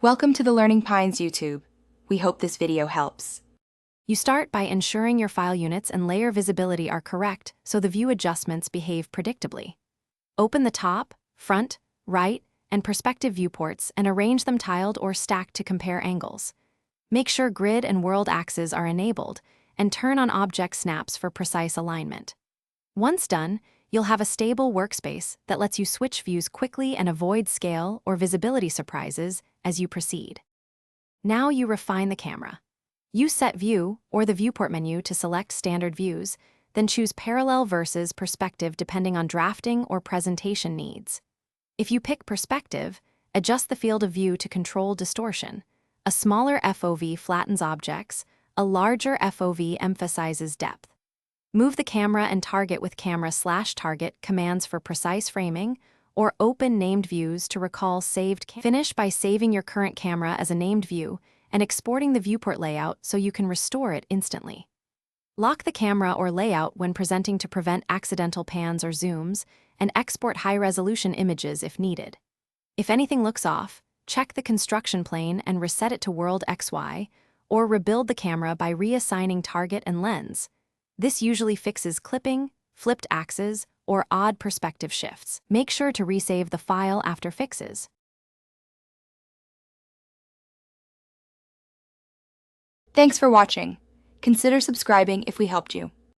Welcome to the Learning Pines YouTube. We hope this video helps. You start by ensuring your file units and layer visibility are correct so the view adjustments behave predictably. Open the top, front, right, and perspective viewports and arrange them tiled or stacked to compare angles. Make sure grid and world axes are enabled and turn on object snaps for precise alignment. Once done, you'll have a stable workspace that lets you switch views quickly and avoid scale or visibility surprises as you proceed. Now you refine the camera. Use Set View or the Viewport menu to select standard views, then choose Parallel versus Perspective depending on drafting or presentation needs. If you pick Perspective, adjust the field of view to control distortion. A smaller FOV flattens objects, a larger FOV emphasizes depth. Move the camera and target with camera/target commands for precise framing, or open named views to recall saved. Finish by saving your current camera as a named view and exporting the viewport layout so you can restore it instantly. Lock the camera or layout when presenting to prevent accidental pans or zooms, and export high-resolution images if needed. If anything looks off, check the construction plane and reset it to World XY, or rebuild the camera by reassigning target and lens. This usually fixes clipping, flipped axes, or odd perspective shifts. Make sure to resave the file after fixes. Thanks for watching. Consider subscribing if we helped you.